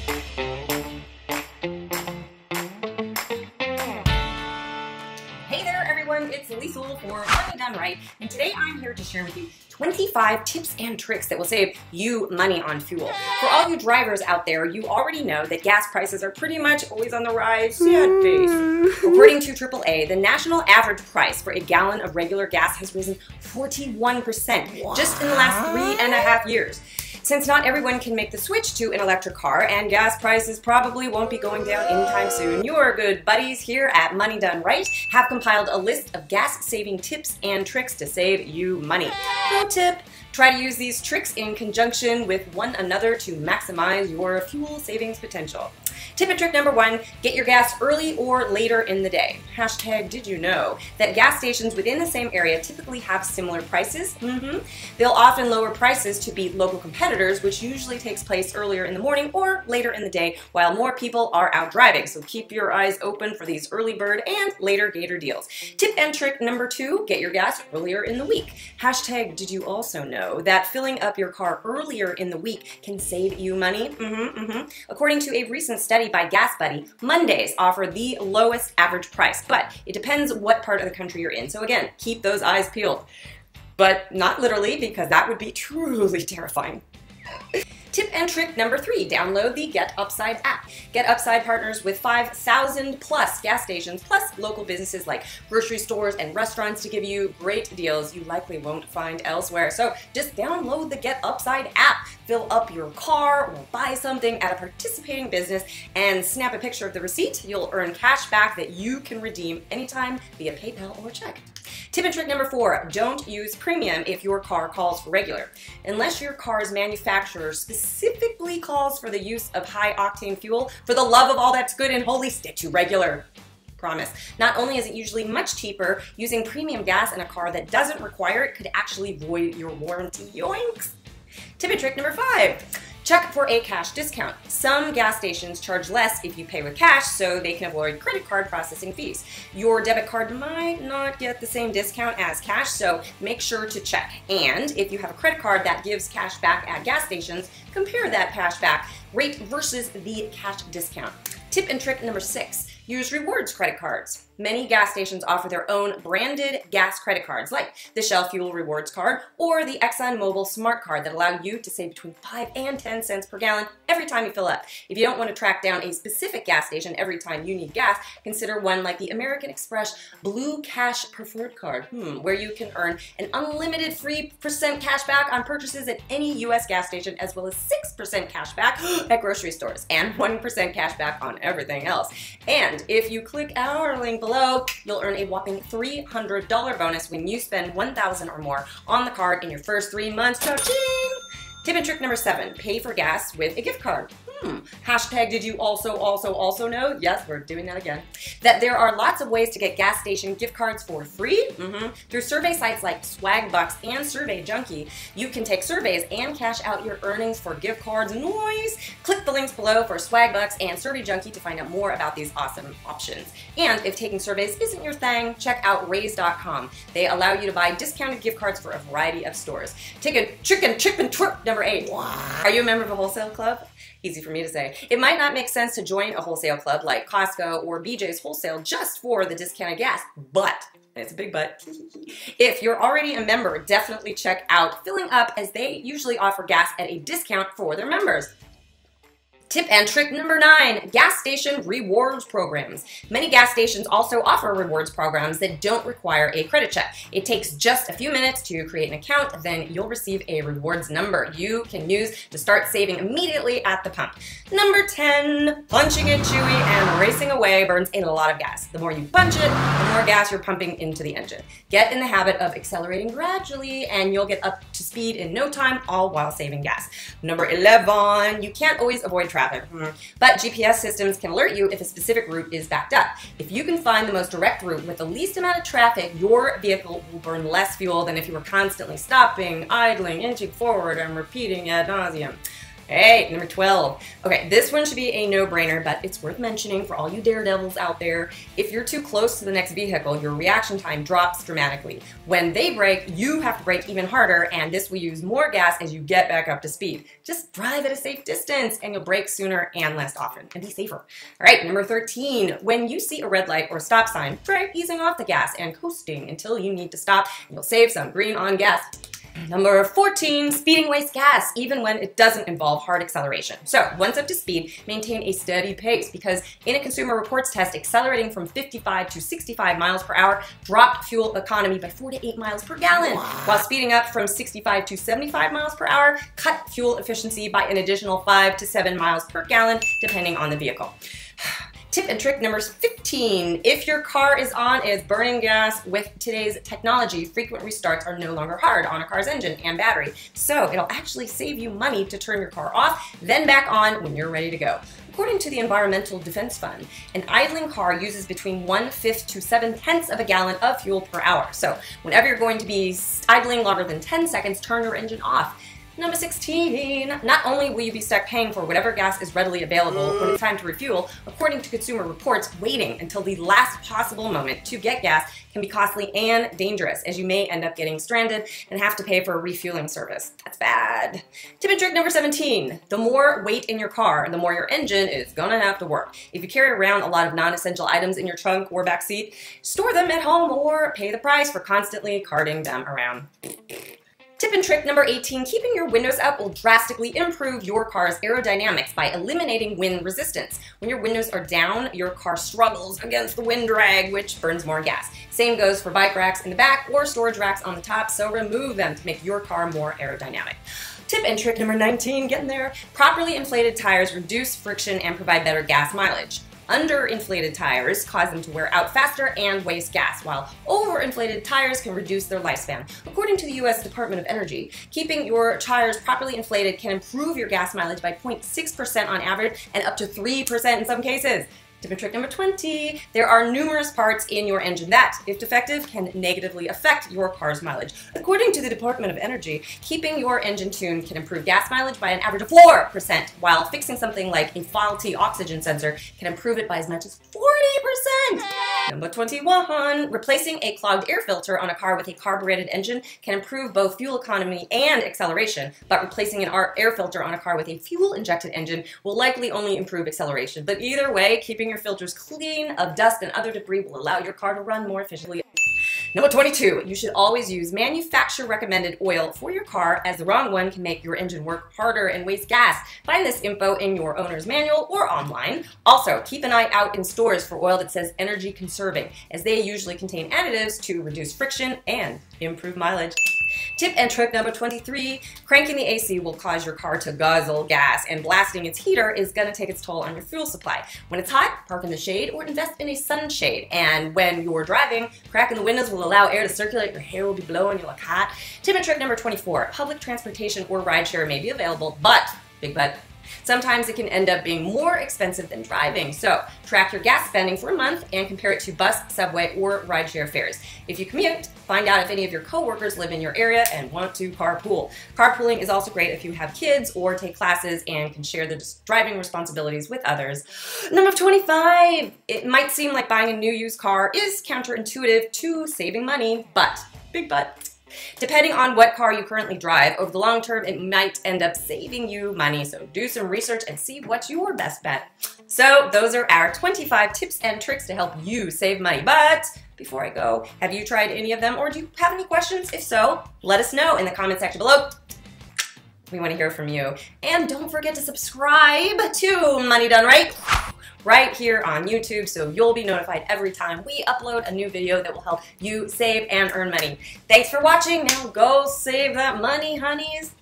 Hey there everyone, it's Lisa for Money Done Right, and today I'm here to share with you 25 tips and tricks that will save you money on fuel. For all you drivers out there, you already know that gas prices are pretty much always on the rise. Sad face. According to AAA, the national average price for a gallon of regular gas has risen 41% just in the last 3.5 years. Since not everyone can make the switch to an electric car and gas prices probably won't be going down anytime soon, your good buddies here at Money Done Right have compiled a list of gas-saving tips and tricks to save you money. Pro tip: try to use these tricks in conjunction with one another to maximize your fuel savings potential. Tip and trick number 1, get your gas early or later in the day. Hashtag did you know that gas stations within the same area typically have similar prices? They'll often lower prices to beat local competitors, which usually takes place earlier in the morning or later in the day while more people are out driving. So keep your eyes open for these early bird and later gator deals. Tip and trick number 2, get your gas earlier in the week. Hashtag did you also know that filling up your car earlier in the week can save you money? According to a recent study by Gas Buddy, Mondays offer the lowest average price, but it depends what part of the country you're in. So again, keep those eyes peeled. But not literally, because that would be truly terrifying. Tip and trick number 3, download the Get Upside app. Get Upside partners with 5,000 plus gas stations, plus local businesses like grocery stores and restaurants to give you great deals you likely won't find elsewhere. So just download the Get Upside app, fill up your car or buy something at a participating business and snap a picture of the receipt. You'll earn cash back that you can redeem anytime via PayPal or check. Tip and trick number 4, don't use premium if your car calls for regular. Unless your car's manufacturer specifically calls for the use of high-octane fuel, for the love of all that's good and holy, stick to regular. Promise. Not only is it usually much cheaper, using premium gas in a car that doesn't require it could actually void your warranty. Yoinks! Tip and trick number 5. Check for a cash discount. Some gas stations charge less if you pay with cash, so they can avoid credit card processing fees. Your debit card might not get the same discount as cash, so make sure to check. And if you have a credit card that gives cash back at gas stations, compare that cash back rate versus the cash discount. Tip and trick number 6, use rewards credit cards. Many gas stations offer their own branded gas credit cards, like the Shell Fuel Rewards Card or the ExxonMobil Smart Card that allow you to save between 5 and 10 cents per gallon every time you fill up. If you don't want to track down a specific gas station every time you need gas, consider one like the American Express Blue Cash Preferred Card, where you can earn an unlimited 3% cash back on purchases at any U.S. gas station, as well as 6% cash back at grocery stores and 1% cash back on everything else. And if you click our link below, you'll earn a whopping $300 bonus when you spend $1,000 or more on the card in your first 3 months. Cha-ching! Tip and trick number 7, pay for gas with a gift card. Hashtag did you also know? Yes, we're doing that again. That there are lots of ways to get gas station gift cards for free. Through survey sites like Swagbucks and Survey Junkie, you can take surveys and cash out your earnings for gift cards. Noise! Click the links below for Swagbucks and Survey Junkie to find out more about these awesome options. And if taking surveys isn't your thing, check out Raise.com. They allow you to buy discounted gift cards for a variety of stores. Take a trick and trick number 8. Are you a member of a wholesale club? Easy for me to say. It might not make sense to join a wholesale club like Costco or BJ's Wholesale just for the discounted gas, but, and it's a big but, if you're already a member, definitely check out Filling Up, as they usually offer gas at a discount for their members. Tip and trick number 9, gas station rewards programs. Many gas stations also offer rewards programs that don't require a credit check. It takes just a few minutes to create an account, then you'll receive a rewards number you can use to start saving immediately at the pump. Number 10, punching it chewy and racing away burns a lot of gas. The more you punch it, the more gas you're pumping into the engine. Get in the habit of accelerating gradually and you'll get up to speed in no time, all while saving gas. Number 11, you can't always avoid traffic, but GPS systems can alert you if a specific route is backed up. If you can find the most direct route with the least amount of traffic, your vehicle will burn less fuel than if you were constantly stopping, idling, inching forward, and repeating ad nauseum. Hey, number 12. Okay, this one should be a no-brainer, but it's worth mentioning for all you daredevils out there. If you're too close to the next vehicle, your reaction time drops dramatically. When they brake, you have to brake even harder, and this will use more gas as you get back up to speed. Just drive at a safe distance, and you'll brake sooner and less often, and be safer. All right, number 13. When you see a red light or stop sign, try easing off the gas and coasting until you need to stop. You'll save some green on gas. Number 14, speeding wastes gas, even when it doesn't involve hard acceleration. So once up to speed, maintain a steady pace because in a Consumer Reports test, accelerating from 55 to 65 miles per hour dropped fuel economy by 4 to 8 miles per gallon, while speeding up from 65 to 75 miles per hour cut fuel efficiency by an additional 5 to 7 miles per gallon, depending on the vehicle. Tip and trick number 15. If your car is burning gas, with today's technology, frequent restarts are no longer hard on a car's engine and battery. So it'll actually save you money to turn your car off, then back on when you're ready to go. According to the Environmental Defense Fund, an idling car uses between 1/5 to 7/10 of a gallon of fuel per hour. So whenever you're going to be idling longer than 10 seconds, turn your engine off. Number 16, not only will you be stuck paying for whatever gas is readily available when it's time to refuel, according to Consumer Reports, waiting until the last possible moment to get gas can be costly and dangerous, as you may end up getting stranded and have to pay for a refueling service. That's bad. Tip and trick number 17, the more weight in your car, the more your engine is gonna have to work. If you carry around a lot of non-essential items in your trunk or back seat, store them at home or pay the price for constantly carting them around. Tip and trick number 18, keeping your windows up will drastically improve your car's aerodynamics by eliminating wind resistance. When your windows are down, your car struggles against the wind drag, which burns more gas. Same goes for bike racks in the back or storage racks on the top, so remove them to make your car more aerodynamic. Tip and trick number 19, getting there. Properly inflated tires reduce friction and provide better gas mileage. Underinflated tires cause them to wear out faster and waste gas, while overinflated tires can reduce their lifespan. According to the U.S. Department of Energy, keeping your tires properly inflated can improve your gas mileage by 0.6% on average and up to 3% in some cases. Tip and trick number 20, there are numerous parts in your engine that, if defective, can negatively affect your car's mileage. According to the Department of Energy, keeping your engine tuned can improve gas mileage by an average of 4%, while fixing something like a faulty oxygen sensor can improve it by as much as 40%. Number 21, replacing a clogged air filter on a car with a carbureted engine can improve both fuel economy and acceleration, but replacing an air filter on a car with a fuel-injected engine will likely only improve acceleration. But either way, keeping your filters clean of dust and other debris will allow your car to run more efficiently. Number 22, you should always use manufacturer-recommended oil for your car, as the wrong one can make your engine work harder and waste gas. Find this info in your owner's manual or online. Also, keep an eye out in stores for oil that says energy conserving, as they usually contain additives to reduce friction and improve mileage. Tip and trick number 23, cranking the AC will cause your car to guzzle gas, and blasting its heater is going to take its toll on your fuel supply. When it's hot, park in the shade or invest in a sunshade. And when you're driving, cracking the windows will allow air to circulate, your hair will be blowing, you'll look hot. Tip and trick number 24, public transportation or rideshare may be available, but, big but, sometimes it can end up being more expensive than driving. So track your gas spending for a month and compare it to bus, subway, or rideshare fares. If you commute, find out if any of your coworkers live in your area and want to carpool. Carpooling is also great if you have kids or take classes and can share the driving responsibilities with others. Number 25, it might seem like buying a new used car is counterintuitive to saving money, but, big but, depending on what car you currently drive, over the long term, it might end up saving you money. So do some research and see what's your best bet. So those are our 25 tips and tricks to help you save money. But before I go, have you tried any of them, or do you have any questions? If so, let us know in the comment section below. We want to hear from you. And don't forget to subscribe to Money Done right here on YouTube, so you'll be notified every time we upload a new video that will help you save and earn money. Thanks for watching. Now go save that money, honeys.